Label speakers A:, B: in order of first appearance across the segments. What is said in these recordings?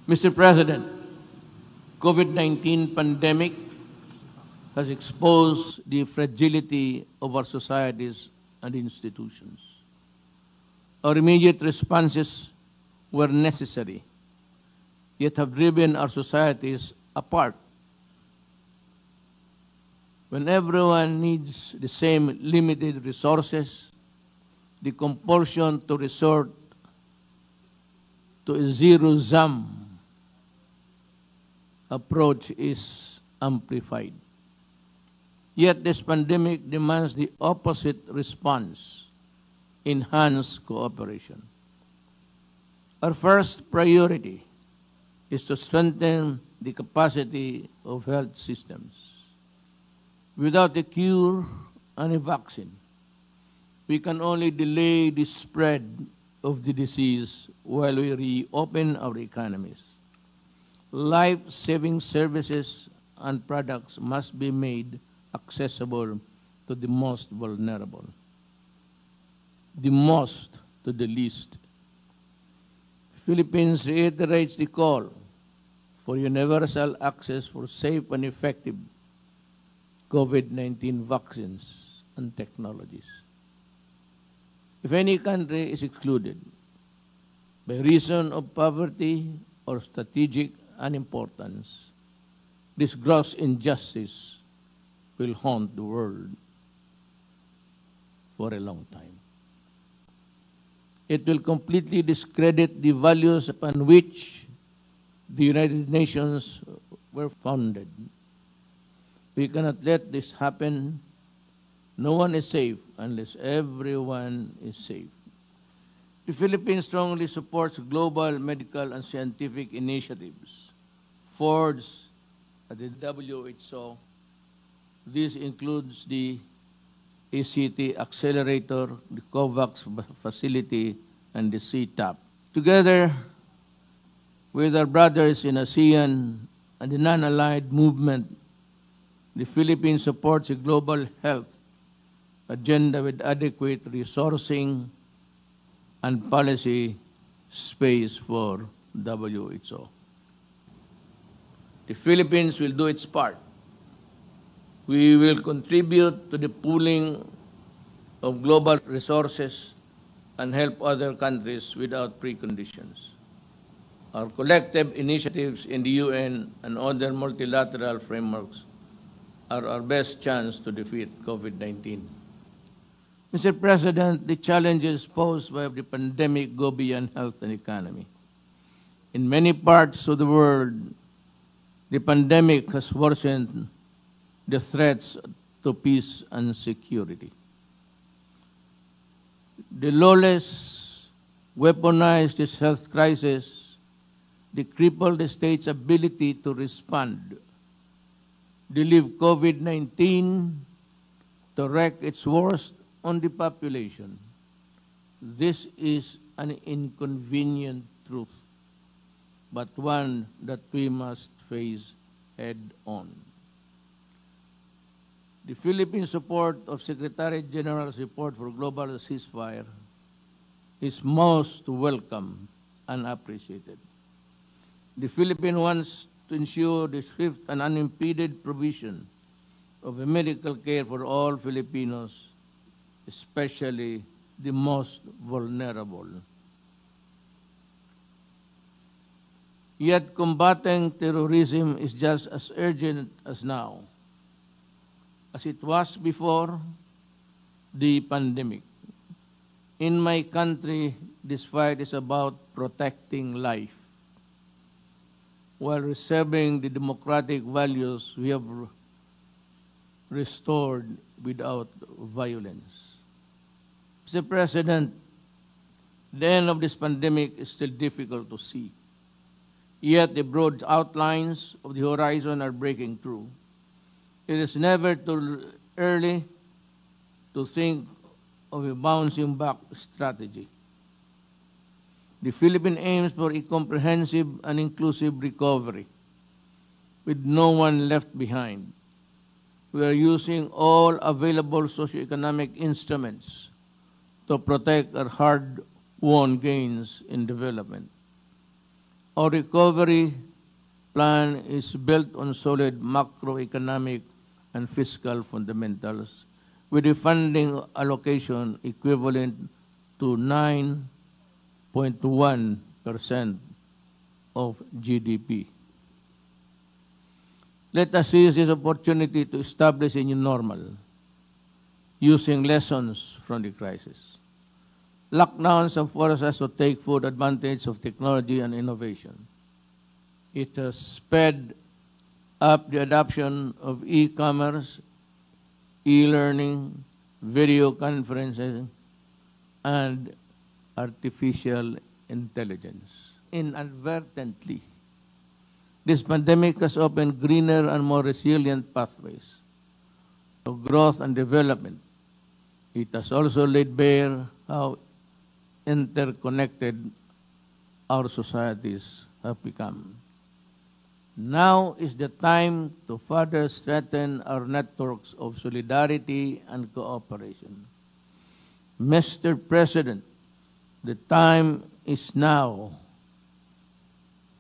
A: Mr. President, COVID-19 pandemic has exposed the fragility of our societies and institutions. Our immediate responses were necessary, yet have driven our societies apart. When everyone needs the same limited resources, the compulsion to resort to a zero-sum approach is amplified. Yet this pandemic demands the opposite response: enhanced cooperation. Our first priority is to strengthen the capacity of health systems. Without a cure and a vaccine, we can only delay the spread of the disease while we reopen our economies. Life-saving services and products must be made accessible to the most vulnerable, the most to the least. Philippines reiterates the call for universal access for safe and effective COVID-19 vaccines and technologies. If any country is excluded by reason of poverty or strategic unimportance, this gross injustice will haunt the world for a long time. It will completely discredit the values upon which the United Nations were founded. We cannot let this happen. No one is safe unless everyone is safe. The Philippines strongly supports global medical and scientific initiatives forged at the WHO. This includes the ACT Accelerator, the COVAX facility, and the CTAP. Together with our brothers in ASEAN and the non-aligned movement, the Philippines supports a global health agenda with adequate resourcing and policy space for WHO. The Philippines will do its part. We will contribute to the pooling of global resources and help other countries without preconditions. Our collective initiatives in the UN and other multilateral frameworks are our best chance to defeat COVID-19. Mr. President, the challenges posed by the pandemic go beyond health and economy. In many parts of the world, the pandemic has worsened the threats to peace and security. The lawless weaponized this health crisis. They crippled the state's ability to respond. They leave COVID-19 to wreak its worst on the population. This is an inconvenient truth, but one that we must face head-on. The Philippine support of Secretary General's report for global ceasefire is most welcome and appreciated. The Philippines wants to ensure the swift and unimpeded provision of medical care for all Filipinos, especially the most vulnerable. Yet combating terrorism is just as urgent as now, as it was before the pandemic. In my country, this fight is about protecting life while preserving the democratic values we have restored without violence. Mr. President, the end of this pandemic is still difficult to see. Yet the broad outlines of the horizon are breaking through. It is never too early to think of a bouncing back strategy. The Philippines aims for a comprehensive and inclusive recovery with no one left behind. We are using all available socioeconomic instruments to protect our hard-won gains in development. Our recovery plan is built on solid macroeconomic and fiscal fundamentals, with a funding allocation equivalent to 9.1% of GDP. Let us seize this opportunity to establish a new normal, using lessons from the crisis. Lockdowns have forced us to take full advantage of technology and innovation. It has sped up the adoption of e-commerce, e-learning, video conferencing, and artificial intelligence. Inadvertently, this pandemic has opened greener and more resilient pathways to growth and development. It has also laid bare how interconnected our societies have become. Now is the time to further strengthen our networks of solidarity and cooperation. Mr. President, the time is now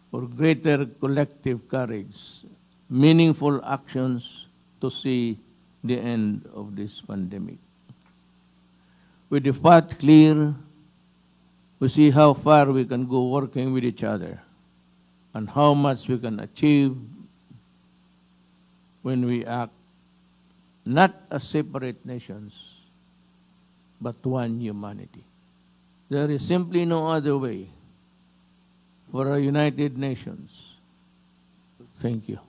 A: for greater collective courage, meaningful actions to see the end of this pandemic. With the path clear, we see how far we can go working with each other and how much we can achieve when we act not as separate nations, but one humanity. There is simply no other way for our United Nations. Thank you.